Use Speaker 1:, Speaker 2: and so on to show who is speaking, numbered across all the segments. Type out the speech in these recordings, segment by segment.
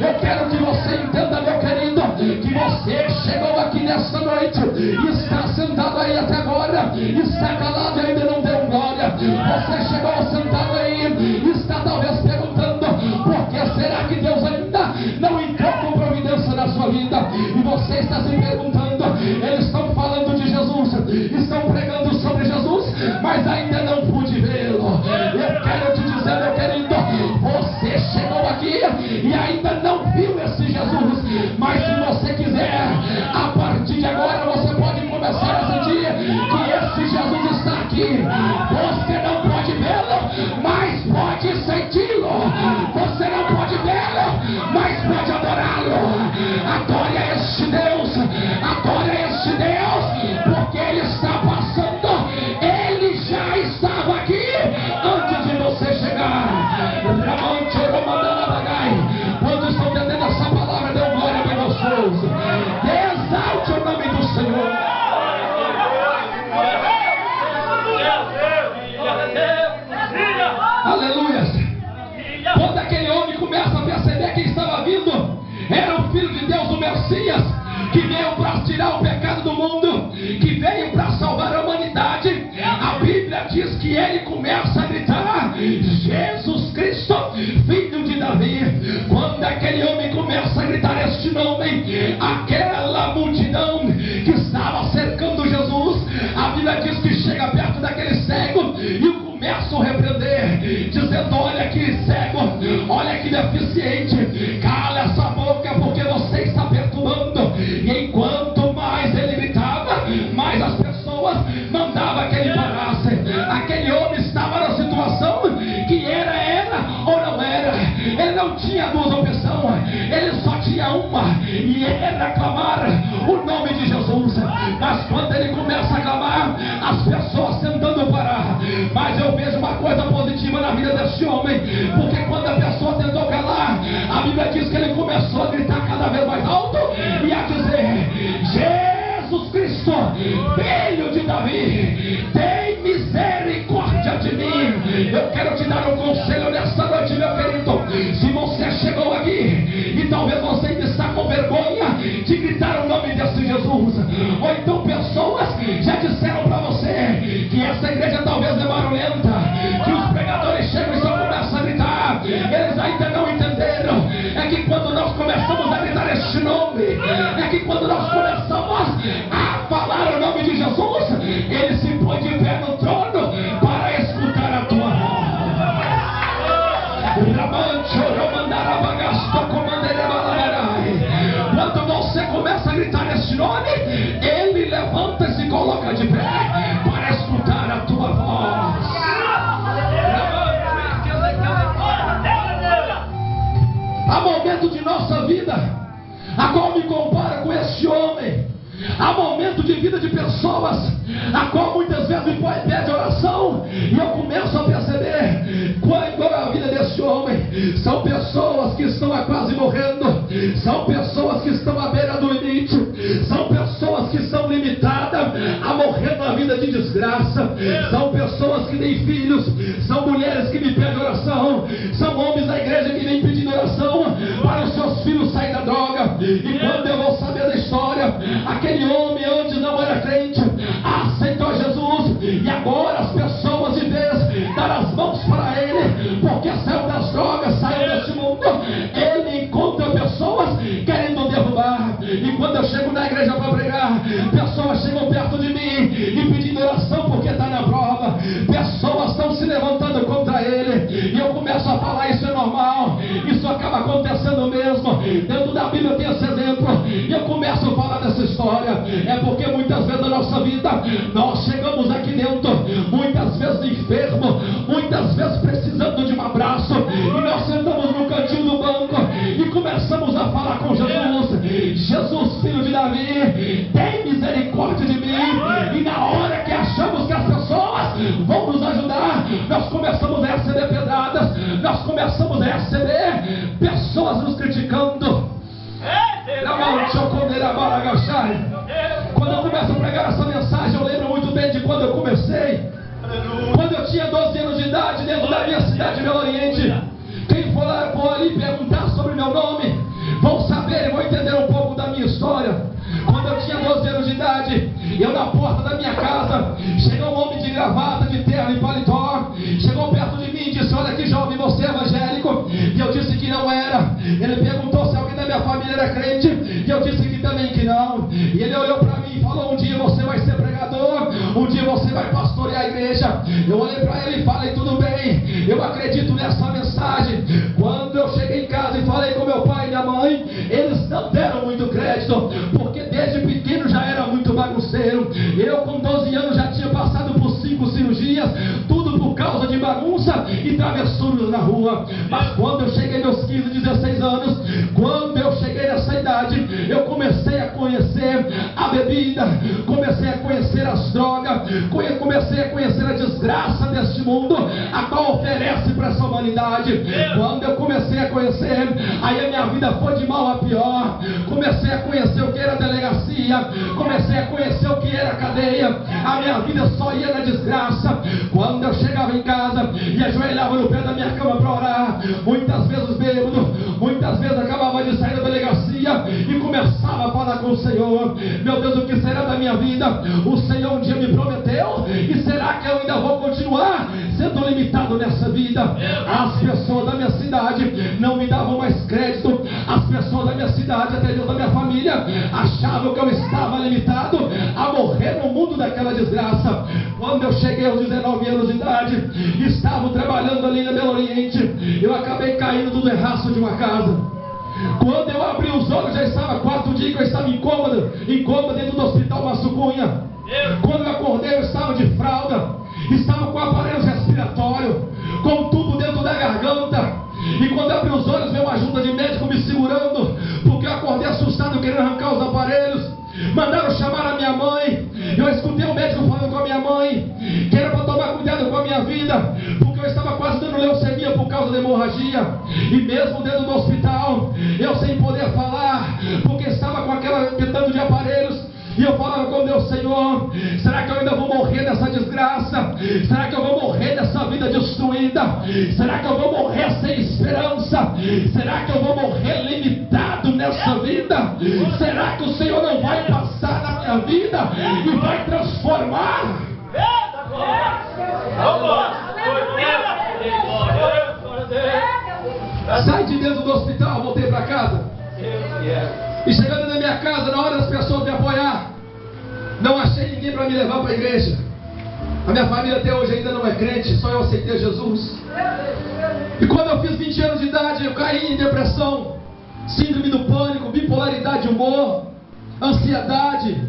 Speaker 1: Eu quero que você entenda, meu querido, que você chegou aqui nessa noite e está sentado aí até agora, está calado e ainda não deu glória. Você chegou sentado aí e está talvez perguntando: por que será que Deus ainda não entrou com providência na sua vida? E você está se perguntando: eles estão falando de Jesus, estão pregando sobre Jesus, mas ainda não pude vê-lo. Eu quero te dizer, meu querido, você chegou aqui e ainda não viu esse Jesus, mas se você quiser, a partir de agora você pode começar a sentir que esse Jesus está aqui. Você não pode vê-lo, mas pode senti-lo. Você não pode vê-lo, mas pode adorá-lo. Adore a este Deus, adore a este Deus, porque Ele está passando, Ele já estava aqui antes de você chegar. Quando estão entendendo essa palavra, dê glória bem gostoso. Exalte o nome do Senhor. Aleluia. Quando aquele homem começa a perceber que estava vindo, era o Filho de Deus, o Messias, que veio para tirar o pecado do mundo, que veio para salvar a humanidade. A Bíblia diz que ele começa a gritar: Jesus Cristo, Filho de Davi. Quando aquele homem começa a gritar este nome, aquela multidão que estava cercando Jesus, a Bíblia diz que chega perto daquele cego e o começa a repreender, dizendo: olha que cego, olha que deficiente, cala essa boca, porque você está perturbando. E enquanto mais ele gritava, mais as pessoas mandavam que ele parasse. Aquele homem estava na situação que era ou não era. Ele não tinha duas opções, ele só tinha uma, e era clamar o nome de Jesus. Mas quando ele começa a clamar, as pessoas tentando parar. Mas eu vejo uma coisa positiva na vida desse homem, porque quando a pessoa tentou calar, a Bíblia diz que ele começou a gritar cada vez mais alto e a dizer: Jesus Cristo, Filho de Davi, tem misericórdia de mim. Eu quero te dar um conselho nessa noite, meu querido. Se você chegou aqui e talvez você ainda está com vergonha de gritar o nome desse Jesus, ou então pessoas já disseram para você que essa igreja talvez é barulhenta, que os pregadores chegam e só começam a gritar, eles ainda não entenderam. É que quando nós começamos a gritar este nome, é que quando nós começamos a falar o nome de Jesus, ele se põe de pé no trono para escutar a tua voz. Quando você começa a gritar este nome, ele levanta e se coloca de pé para escutar a tua voz. Há momento de nossa vida a qual me compara com este homem. Há momento de vida de pessoas a qual muitas vezes me pede oração, e eu começo a perceber qual é a vida desse homem. São pessoas que estão quase morrendo, são pessoas que estão à beira do limite, são pessoas que estão limitadas a morrer na vida de desgraça, são pessoas que têm filhos, são mulheres que me pedem oração, são homens da igreja que vêm pedindo oração para os seus filhos saírem da droga. E quando eu vou saber da história, aquele homem antes não era crente, aceitou Jesus, e agora as pessoas de vez dar as mãos para ele, porque saiu das drogas, saiu desse mundo. Ele encontra pessoas querendo derrubar, e quando eu chego na igreja para pregar, pessoas chegam perto de mim e pedindo oração porque está na prova. Pessoas estão se levantando contra ele, e eu começo a falar: isso é normal, isso acaba acontecendo mesmo. Dentro da Bíblia tem esse exemplo, e eu começo a falar dessa história. É porque muitas vezes na nossa vida nós chegamos aqui dentro, muitas vezes enfermo, muitas vezes precisando de um abraço, e nós sentamos no cantinho do banco e começamos a falar com Jesus: Jesus, Filho de Davi, tem misericórdia de mim. E na hora que achamos que as pessoas vão nos ajudar, nós começamos a receber pedradas, nós começamos a receber pessoas nos criticando. Quando eu começo a pregar essa mensagem, eu lembro muito bem de quando eu comecei. Quando eu tinha 12 anos de idade, dentro da minha cidade de Belo Oriente, quem for for ali perguntar sobre meu nome, vão saber e vão entender um pouco da minha história. Quando eu tinha 12 anos de idade, eu na porta da minha casa, chegou um homem de gravata, de terno e paletó, chegou perto de mim e disse: olha aqui, jovem, você é evangélico? E eu disse que não era. Ele perguntou se alguém da minha família era crente, e eu disse que também que não. E ele olhou para mim e falou: um dia você vai ser pregador, um dia você vai pastorear a igreja. Eu olhei para ele e falei: tudo bem, eu acredito nessa mensagem. Quando eu cheguei em casa e falei com meu pai e minha mãe, eles não deram muito crédito, porque desde pequeno já era muito bagunceiro. Eu com 12 anos já tinha passado por 5 cirurgias, tudo por causa de bagunça e travessuras na rua. Mas quando eu cheguei meus 15, 16 anos, quando eu cheguei nessa idade, eu comecei a conhecer a bebida, comecei a conhecer as drogas, comecei a conhecer a desgraça deste mundo, a qual oferece para essa humanidade. Quando eu comecei a conhecer, aí a minha vida foi de mal a pior. Comecei a conhecer o que era delegacia, comecei a conhecer o que era cadeia. A minha vida só ia na desgraça. Quando eu chegava em casa e ajoelhava no pé da minha cama para orar, muitas vezes bêbado, muitas vezes acabava de sair da delegacia e começava a falar com o Senhor: meu Deus, o que será da minha vida? O Senhor um dia me prometeu, e será que eu ainda vou continuar sendo limitado nessa vida? As pessoas da minha cidade não me davam mais crédito. As pessoas da minha cidade, até mesmo da minha família, achavam que eu estava limitado a morrer no mundo daquela desgraça. Quando eu cheguei aos 19 anos de idade, estava trabalhando ali no Belo Oriente, eu acabei caindo do terraço de uma casa. Quando eu abri os olhos, já estava 4 dias que eu estava em coma dentro do hospital Massucunha. Quando eu acordei, eu estava de fralda, estava com aparelho respiratório, com um tubo dentro da garganta. E quando eu abri os olhos, veio uma junta de médico me segurando, porque eu acordei assustado, querendo arrancar os aparelhos. Mandaram chamar a minha mãe. Eu escutei o médico falando com a minha mãe que era para tomar cuidado com a minha vida, porque eu estava quase dando leucemia por causa da hemorragia. E mesmo dentro do hospital, eu sem poder falar, porque estava com aquela tanto de aparelhos. E eu falava com Deus: Senhor, será que eu ainda vou morrer nessa desgraça? Será que eu vou morrer nessa vida destruída? Será que eu vou morrer sem esperança? Será que eu vou morrer limitado nessa vida? Será que o Senhor não vai passar na minha vida e vai transformar? Saí de dentro do hospital, voltei para casa. E chegando na minha casa, na hora das pessoas me apoiar, não achei ninguém para me levar para a igreja. A minha família até hoje ainda não é crente, só eu aceitei Jesus. E quando eu fiz 20 anos de idade, eu caí em depressão, síndrome do pânico, bipolaridade de humor, ansiedade.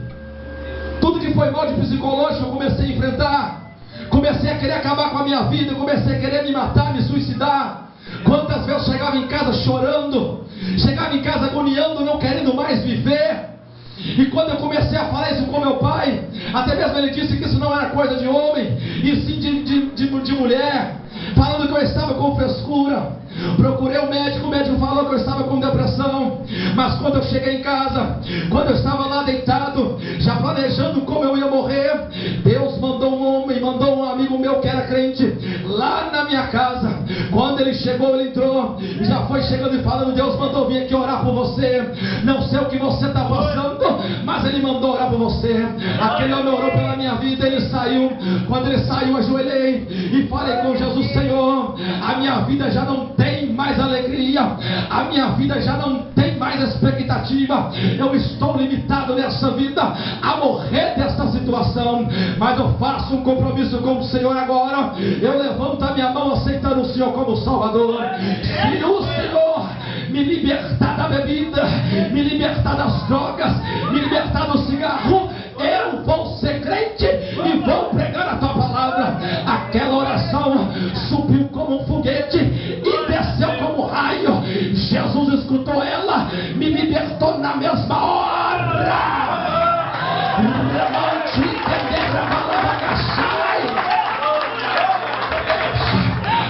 Speaker 1: Tudo que foi mal de psicológico eu comecei a enfrentar. Comecei a querer acabar com a minha vida, comecei a querer me matar, me suicidar. Quantas vezes eu chegava em casa chorando, chegava em casa agoniando, não querendo mais viver. E quando eu comecei a falar isso com meu pai, até mesmo ele disse que isso não era coisa de homem, e sim de mulher, falando que eu estava com frescura. Procurei o médico falou que eu estava com depressão. Mas quando eu cheguei em casa, quando eu estava lá deitado, já planejando como eu ia morrer, Deus mandou um homem, mandou um amigo meu que era crente lá na minha casa. Quando ele chegou, ele entrou e já foi chegando e falando: Deus mandou vir aqui orar por você. Não sei o que você está passando, mas ele mandou orar por você. Aquele homem orou pela minha vida, ele saiu. Quando ele saiu, ajoelhei e falei com Jesus: Senhor, a minha vida já não tem mais alegria, a minha vida já não tem mais expectativa. Eu estou limitado nessa vida a morrer dessa situação, mas eu faço um compromisso com o Senhor agora. Eu levanto a minha mão aceitando o Senhor como Salvador. Se o Senhor me libertar da bebida, me libertar das drogas, me libertar do cigarro, eu vou ser crente e vou pregar a tua palavra. Aquela oração subiu como um foguete e desceu como um raio. Jesus escutou ela, me libertou na mesma hora.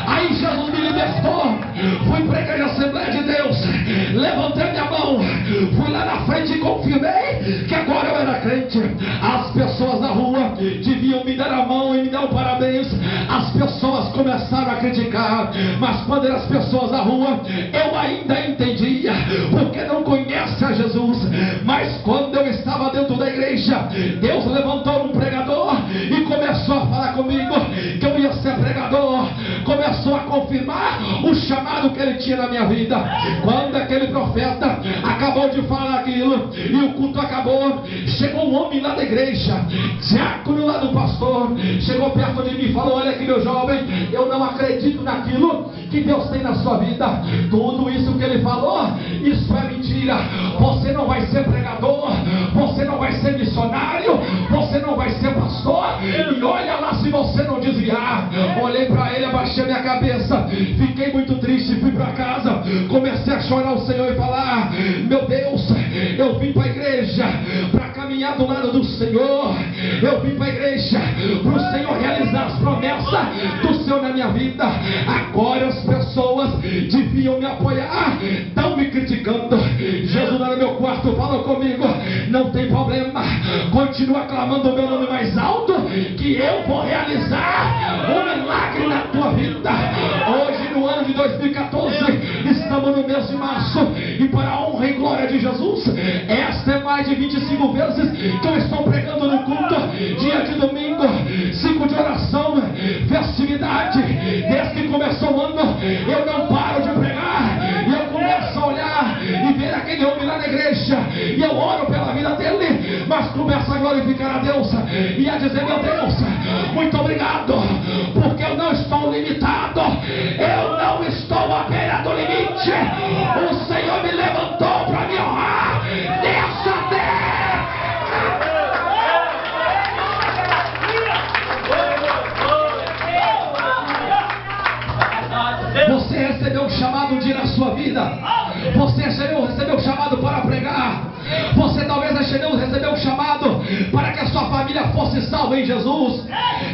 Speaker 1: Aí Jesus me libertou. Fui pregar na Assembleia de Deus, levantei minha mão, fui lá na frente e confirmei que agora eu era crente. As pessoas na rua deviam me dar a mão e me dar um parabéns. As pessoas começaram a criticar, mas quando eram as pessoas na rua, eu ainda entendia, porque não conhece a Jesus. Mas quando eu estava dentro da igreja, Deus levantou um pregador e começou a falar comigo que eu ia ser pregador. Começou a confirmar o chamado que ele tinha na minha vida. Quando aquele profeta acabou de falar aquilo e o culto acabou, chegou um homem lá da igreja, diácono lá do pastor, chegou perto de mim e falou: olha aqui, meu jovem, eu não acredito naquilo que Deus tem na sua vida. Tudo isso que ele falou, isso é mentira. Você não vai ser pregador, você não vai ser missionário, você não vai ser pastor, e olha lá se você não desviar. Olhei para ele, abaixei minha cabeça, fiquei muito triste, fui para casa, comecei a chorar o Senhor e falar: meu Deus, eu vim para a igreja para caminhar do lado do Senhor, eu vim para a igreja para o Senhor realizar as promessas do Senhor na minha vida. Agora as pessoas deviam me apoiar, estão me criticando. Jesus lá no meu quarto falou comigo: não tem problema, continua clamando o meu nome mais alto, que eu vou realizar um milagre na tua vida. Hoje, no ano de 2014, estamos no mês de março, e para a honra e glória de Jesus, esta é mais de 25 vezes que eu estou pregando no culto, dia de domingo, 5 de oração, festividade. Desde que começou o ano, eu não paro de pregar, e eu começo a olhar e ver aquele homem lá na igreja, e eu oro pela vida dele, mas começo a glorificar a Deus e a dizer: meu Deus, muito obrigado, porque eu não estou limitado, eu não estou à beira do limite. O Senhor me levantou para me honrar nessa terra. Você recebeu um chamado um dia na sua vida, você recebeu um chamado para pregar, você talvez recebeu um chamado para que a sua família fosse salva em Jesus.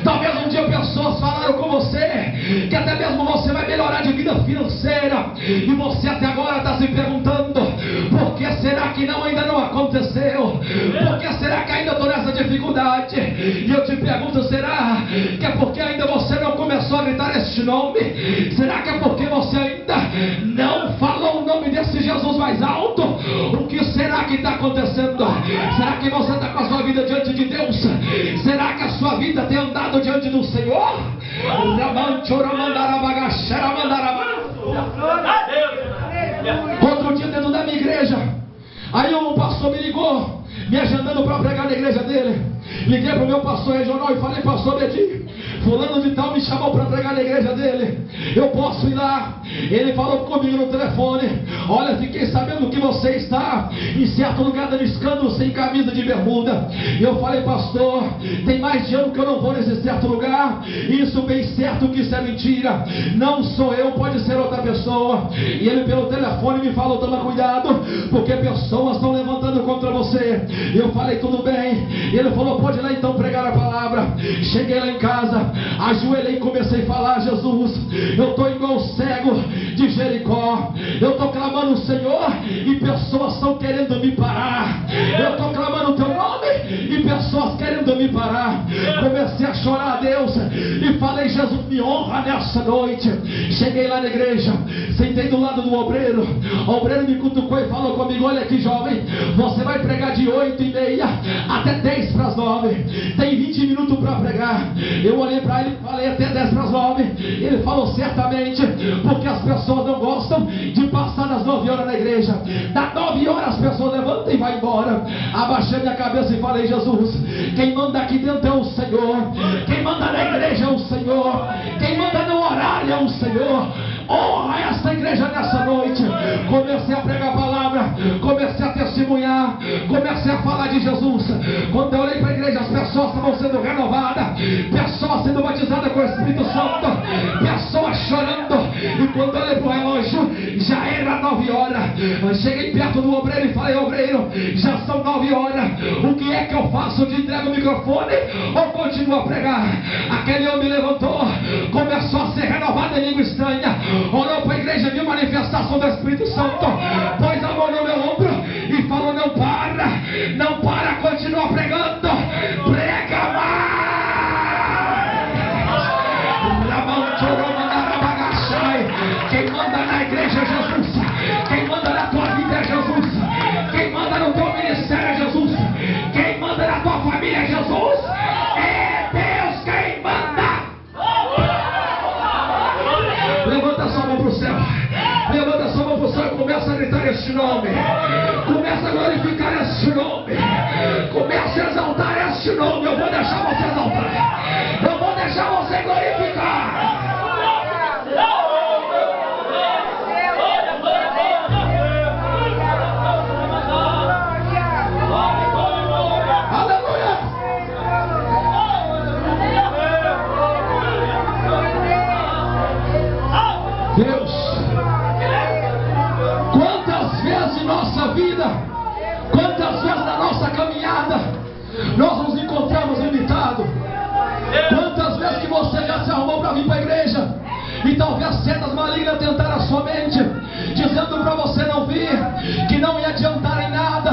Speaker 1: Talvez um dia pessoas falaram com você que até mesmo você vai melhorar de vida financeira, e você até agora está se perguntando: por que será que ainda não aconteceu? Por que será que ainda estou nessa dificuldade? E eu te pergunto: será que é porque ainda você não começou a gritar este nome? Será que é porque você ainda não falou o nome desse Jesus mais alto? O que será que está acontecendo? Será que você está com a sua vida diante de Deus? Será que a sua vida tem andado diante do Senhor? Outro dia, dentro da minha igreja, aí um pastor me ligou, me agendando para pregar na igreja dele. Liguei para o meu pastor regional e falei: pastor Bedi, fulano de tal me chamou para pregar na igreja dele, eu posso ir lá? Ele falou comigo no telefone: olha, fiquei sabendo que você está em certo lugar dando escândalo sem camisa de bermuda. E eu falei: pastor, tem mais de ano que eu não vou nesse certo lugar, isso bem certo que isso é mentira, não sou eu, pode ser outra pessoa. E ele pelo telefone me falou: toma cuidado, porque pessoas estão levantando contra você. E eu falei: tudo bem. E ele falou: pode ir lá então pregar a palavra. Cheguei lá em casa, ajoelhei e comecei a falar: Jesus, eu estou igual o cego de Jericó, eu estou clamando o Senhor e pessoas estão querendo me parar. Eu estou clamando o teu nome e pessoas querendo me parar. Comecei a chorar a Deus e falei: Jesus, me honra nessa noite. Cheguei lá na igreja, sentei do lado do obreiro. O obreiro me cutucou e falou comigo: olha aqui, jovem, você vai pregar de 8h30 até 10:50. Tem 20 minutos para pregar. Eu olhei para ele e falei: até 10:50. Ele falou: certamente, porque as pessoas não gostam de passar das 9 horas na igreja. Das 9 horas as pessoas levantam e vão embora. Abaixei minha cabeça e falei: Jesus, quem manda aqui dentro é o Senhor, quem manda na igreja é o Senhor, quem manda no horário é o Senhor. Honra essa igreja nessa noite. Comecei a pregar a palavra, comecei a testemunhar, comecei a falar de Jesus. Quando eu olhei para a igreja, as pessoas estavam sendo renovadas, pessoas sendo batizadas com o Espírito Santo, pessoas chorando. E quando eu olhei para o relógio, já era 9 horas. Eu cheguei perto do obreiro e falei: obreiro, já são 9 horas, o que é que eu faço? De entrego o microfone ou continuo a pregar? Aquele homem levantou, começou a ser renovado em língua estranha, orou para a igreja, viu manifestação do Espírito Santo, pôs a mão no meu ombro e falou: não para, não para, continua pregando, prega mais. Começa a gritar este nome. Começa a glorificar este nome. Começa a exaltar este nome. Eu vou deixar você exaltar. Eu vou deixar você glorificar. Deus, quantas vezes em nossa vida, quantas vezes na nossa caminhada, nós nos encontramos limitados. Quantas vezes que você já se arrumou para vir para a igreja e talvez setas malignas tentaram a sua mente, dizendo para você não vir, que não ia adiantar em nada,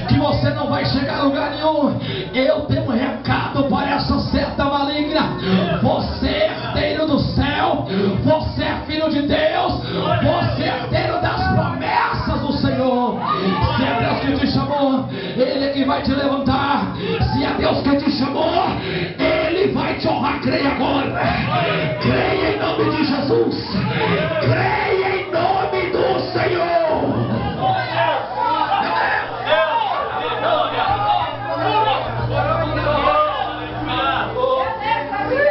Speaker 1: que você não vai chegar a lugar nenhum. Eu tenho um recado para essa seta maligna. Você é herdeiro do céu, você é filho de Deus, você é herdeiro das promessas do Senhor. Se é Deus que te chamou, Ele é que vai te levantar. Se é Deus que te chamou, Ele vai te honrar. Creia agora, creia em nome de Jesus, creia em nome do Senhor.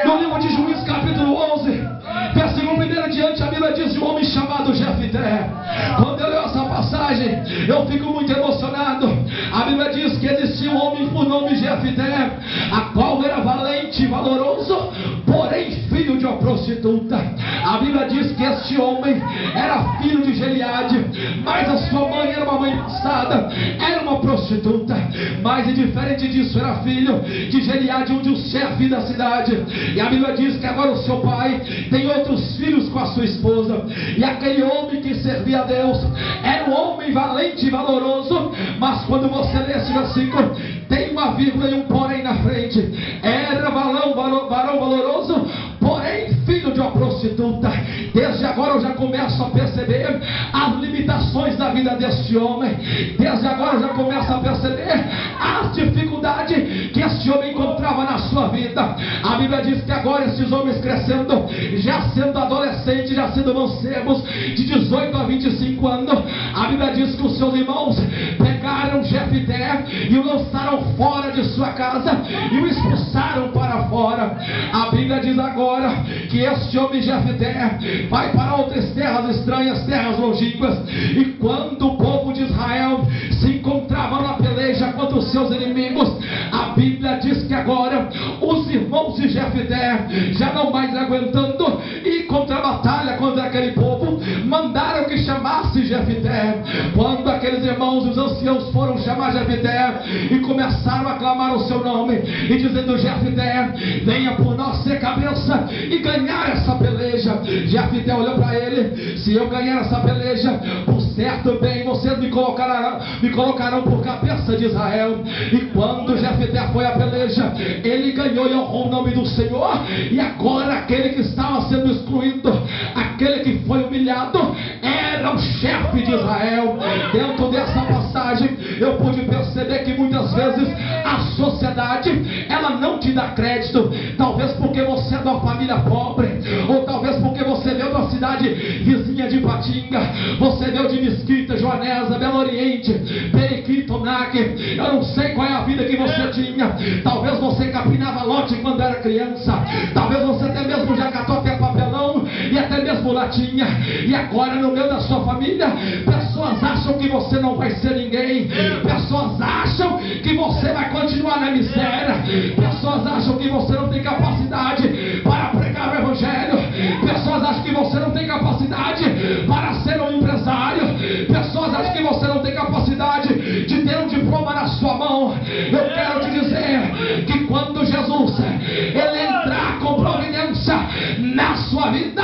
Speaker 1: No livro de Juízes, capítulo 11, versículo 1 diante, a Bíblia diz de um homem chamado Jefté. Quando eu leio essa passagem, eu fico muito emocionado. A Bíblia diz que existia um homem por nome Jefté, a qual era valente e valoroso, porém filho de uma prostituta. A Bíblia diz que este homem era filho de Gileade, mas a sua mãe era uma mãe passada, era uma prostituta. Mas indiferente disso, era filho de Gileade, um dos chefes da cidade. E a Bíblia diz que agora o seu pai tem outros filhos com a sua esposa. E aquele homem que servia a Deus era um homem valente e valoroso. Mas quando você lê esse versículo, tem uma vírgula e um porém na frente. Era varão valoroso, porém filho de uma prostituta. Desde agora eu já começo a perceber as limitações da vida deste homem. Desde agora eu já começo a perceber as dificuldades que este homem encontrava na sua vida. A Bíblia diz que agora esses homens crescendo, já sendo adolescentes, já sendo mancebos, de 18 a 25 anos, a Bíblia diz que os seus irmãos pegaram Jefté e o lançaram fora de sua casa e o expulsaram para fora. A Bíblia diz agora que este homem Jefté vai para outras terras estranhas, terras longínquas. E quando o povo de Israel se encontrava na peleja contra os seus inimigos, a Bíblia diz que agora os irmãos de Jefté, já não mais aguentando ir contra a batalha contra aquele povo, mandaram que chamasse Jefté. Quando aqueles irmãos, os anciãos, foram chamar Jefté e começaram a clamar o seu nome e dizendo: Jefté, venha por nós ser cabeça e ganhar essa peleja. Jefté olhou para ele: se eu ganhar essa peleja, por certo bem, vocês me colocarão por cabeça de Israel. E quando Jefté foi à peleja, ele ganhou e honrou o nome do Senhor. E agora aquele que estava sendo excluído, aquele que foi humilhado, era o chefe de Israel. Dentro dessa passagem eu pude perceber que muitas vezes a sociedade, ela não te dá crédito. Talvez porque você é de uma família pobre, ou talvez porque você veio de uma cidade vizinha de Patinga, você veio de Mesquita, Joanesa, Belo Oriente, Periquito, Naque. Eu não sei qual é a vida que você tinha. Talvez você capinava lote quando era criança, talvez você até mesmo já catou até papelão e até mesmo latinha. E agora no meio da sua família, pessoas acham que você não vai ser ninguém, pessoas acham que você vai continuar na miséria, pessoas acham que você não tem capacidade para pregar o evangelho, pessoas acham que você não tem capacidade para ser um empresário, pessoas acham que você não tem capacidade de ter um diploma na sua mão. Eu quero te dizer que quando Jesus ele entrar com providência na sua vida,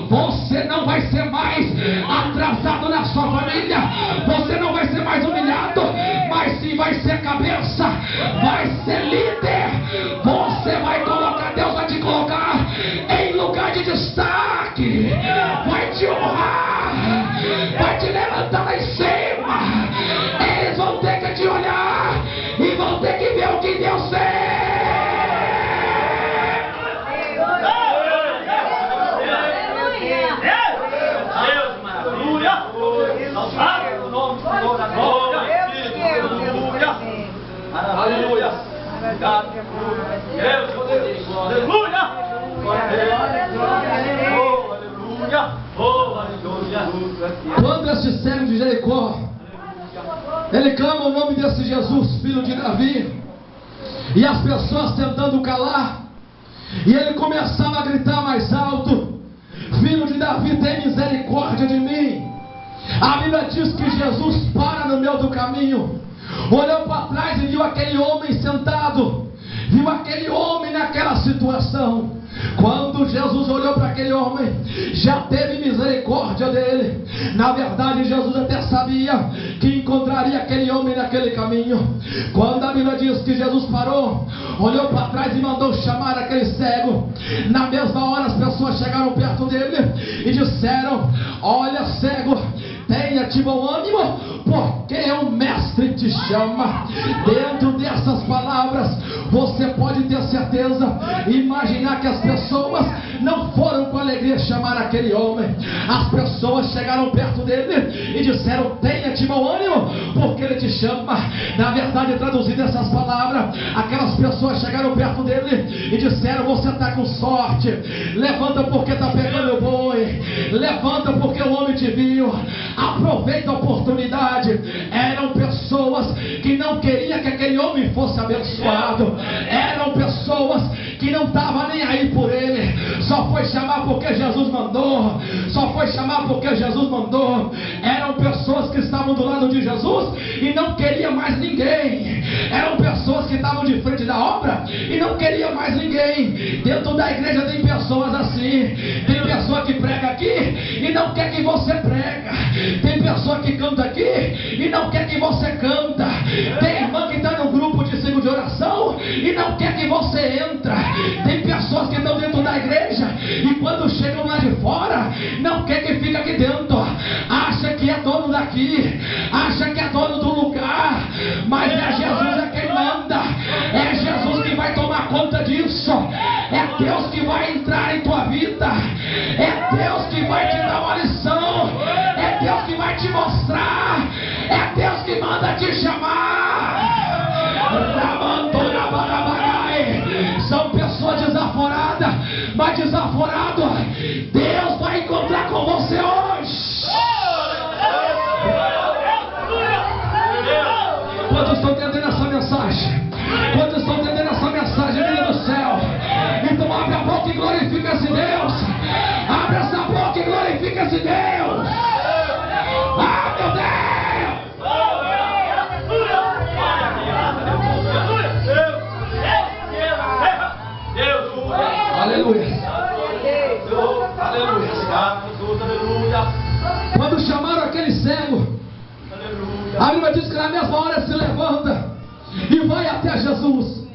Speaker 1: você não vai ser mais atrasado na sua família, você não vai ser mais humilhado, mas sim vai ser cabeça, vai ser líder. Você vai colocar, Deus vai te colocar em lugar de destaque, vai te honrar, vai te levantar lá em cima. Eles vão ter que te olhar e vão ter que ver o que Deus fez. Deus, aleluia. Quando este cego de Jericó, ele clama o nome desse Jesus, filho de Davi, e as pessoas tentando calar, e ele começava a gritar mais alto: filho de Davi, tem misericórdia de mim. A Bíblia diz que Jesus para no meio do caminho, olhou para trás e viu aquele homem sentado, viu aquele homem naquela situação. Quando Jesus olhou para aquele homem, já teve misericórdia dele. Na verdade, Jesus até sabia que encontraria aquele homem naquele caminho. Quando a Bíblia diz que Jesus parou, olhou para trás e mandou chamar aquele cego, na mesma hora as pessoas chegaram perto dele e disseram: olha, cego, tenha de bom ânimo, porque o mestre te chama. Dentro dessas palavras, você pode ter certeza, imaginar que as pessoas não foram com alegria chamar aquele homem. As pessoas chegaram perto dele e disseram: tenha de bom ânimo, porque ele te chama. Na verdade, traduzindo essas palavras, aquelas pessoas chegaram perto dele e disseram: você está com sorte, levanta porque está pegando o boi, levanta porque o homem te viu, aproveita a oportunidade. Eram pessoas que não queriam que aquele homem fosse abençoado, eram pessoas que não estavam nem aí por ele, só foi chamar porque Jesus mandou, só foi chamar porque Jesus mandou. Eram pessoas que estavam do lado de Jesus e não queriam mais ninguém, eram pessoas que estavam de frente da obra e não queriam mais ninguém. Dentro da igreja tem pessoas assim, tem pessoa que prega aqui e não quer que você prega, tem pessoa que canta aqui e não quer que você canta, tem irmã que está no grupo de ciclo de oração e não quer que você entra, tem pessoas que estão dentro da igreja e quando chegam lá de fora não quer que fique aqui dentro, acha que é dono daqui, acha que é dono do lugar, mas é Jesus é quem manda, é Jesus que vai tomar conta disso, é Deus que vai entrar em tua vida, é Deus que vai te dar uma lição, é Deus que vai te mostrar, é Deus que manda te chamar. São pessoas desaforadas, mas desaforado Deus vai encontrar com você hoje. Quantos estão entendendo essa mensagem? Quantos estão entendendo essa mensagem, menino do céu? Então abre a boca e glorifica esse Deus. Abre essa boca e glorifica esse Deus. Ah, meu Deus! Aleluia. Aleluia. Quando chamaram aquele cego, a Bíblia diz que na mesma hora se levanta e vai até Jesus.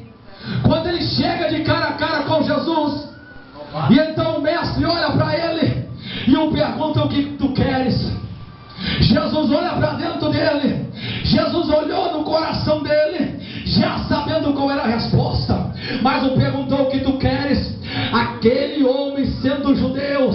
Speaker 1: Quando ele chega de cara a cara com Jesus, e então o mestre olha para ele e o pergunta: o que tu queres? Jesus olha para dentro dele, Jesus olhou no coração dele, já sabendo qual era a resposta, mas o perguntou: o que tu queres? Aquele homem, sendo judeu,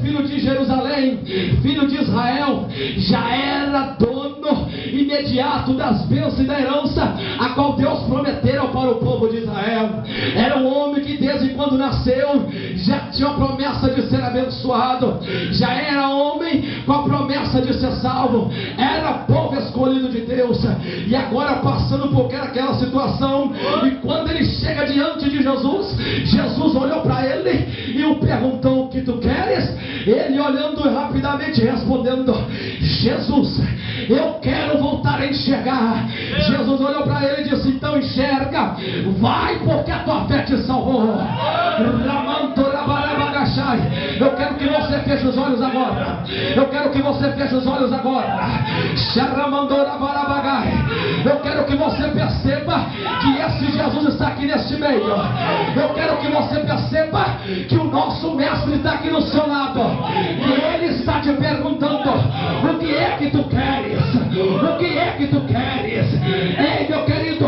Speaker 1: filho de Jerusalém, filho de Israel, já era dono imediato das bênçãos e da herança a qual Deus prometera para o povo de Israel. Era um homem que desde quando nasceu já tinha a promessa de ser abençoado, já era homem com a promessa de ser salvo, era povo escolhido de Deus, e agora passando por aquela situação, e quando ele chega diante de Jesus, Jesus olhou para ele e o perguntou: o que tu queres? Ele olhando rapidamente respondendo: Jesus, eu quero voltar a enxergar. Jesus olhou para ele e disse: então enxerga, vai, porque a tua fé te salvou. Eu quero que você feche os olhos agora. Eu quero que você feche os olhos agora. Eu quero que você perceba que esse Jesus está aqui neste meio. Eu quero que você perceba que o nosso mestre está aqui no seu lado, e ele está te perguntando: o que é que tu queres? O que é que tu queres? Ei, meu querido,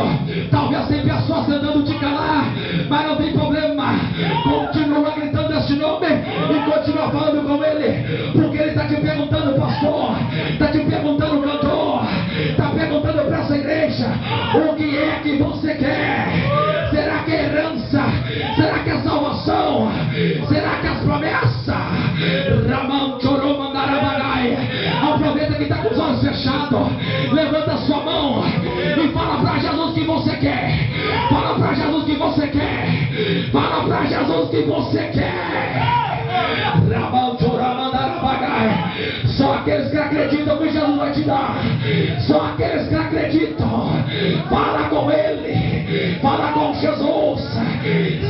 Speaker 1: talvez tem pessoas tentando te calar, mas não tem problema, continua gritando este nome e continua falando com ele, porque ele está te perguntando, pastor, está te perguntando, cantor, está perguntando para essa igreja: o que é que você quer? que está com os olhos fechados, levanta a sua mão e fala para Jesus que você quer. Fala para Jesus que você quer. Fala para Jesus que você quer. Só aqueles que acreditam que Jesus vai te dar. Só aqueles que acreditam. Fala com Ele. Fala com Jesus.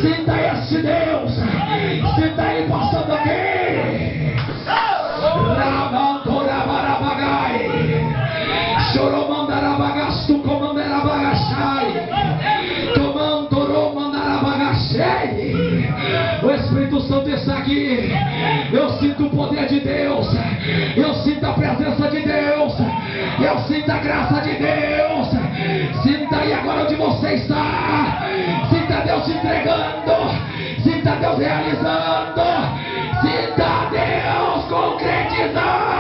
Speaker 1: Sinta esse Deus. Sinta Ele passando aqui. Ramantorabarabagai. Choromandarabagastu comandarabagachai. Tomantoromandarabagachei. O Espírito Santo está aqui. Eu sinto o poder de Deus. Eu sinto a presença de Deus. Eu sinto a graça de Deus. Sinta aí agora onde você está. Sinta Deus te entregando. Sinta Deus realizando. Sinta Deus concretizando.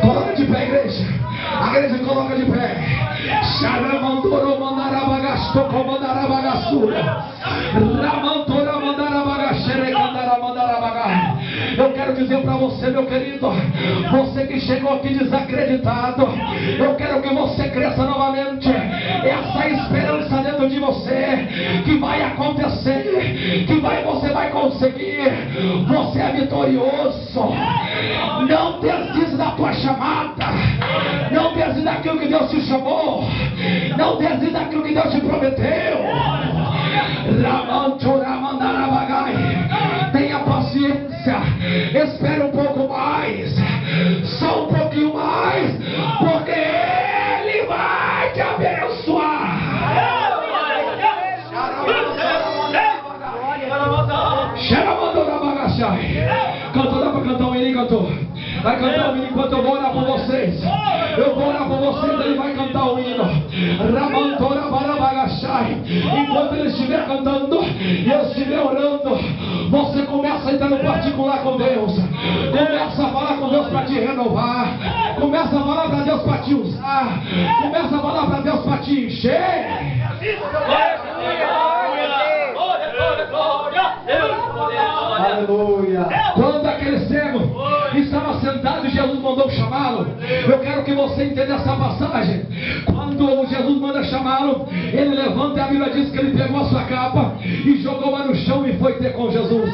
Speaker 1: Coloca de pé, igreja. A igreja coloca de pé. Eu quero dizer para você, meu querido, você que chegou aqui desacreditado, eu quero que você cresça novamente. Essa esperança dentro de você que vai acontecer, que você vai conseguir. Você é vitorioso. Não desista da tua chamada. Não desista daquilo que Deus te chamou. Não desista daquilo que Deus te prometeu. Tenha paciência. Espere um pouco mais. Só um pouquinho mais. Porque Ele vai te abençoar. Cantor, dá para cantar um hino, cantor? Vai cantar o hino enquanto eu vou orar por vocês. Eu vou orar por vocês, ele vai cantar o hino. Enquanto ele estiver cantando e eu estiver orando, você começa a entrar no particular com Deus. Começa a falar com Deus para te renovar. Começa a falar para Deus para te usar. Começa a falar para Deus para te encher. Aleluia. Quando aquele cego estava sentado e Jesus mandou chamá-lo, eu quero que você entenda essa passagem. Quando Jesus manda chamá-lo, ele levanta e a Bíblia diz que ele pegou a sua capa e jogou-a no chão e foi ter com Jesus.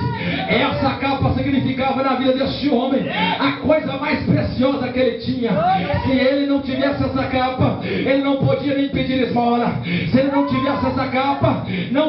Speaker 1: Essa capa significava na vida deste homem a coisa mais preciosa que ele tinha. Se ele não tivesse essa capa, ele não podia nem pedir esmola. Se ele não tivesse essa capa, não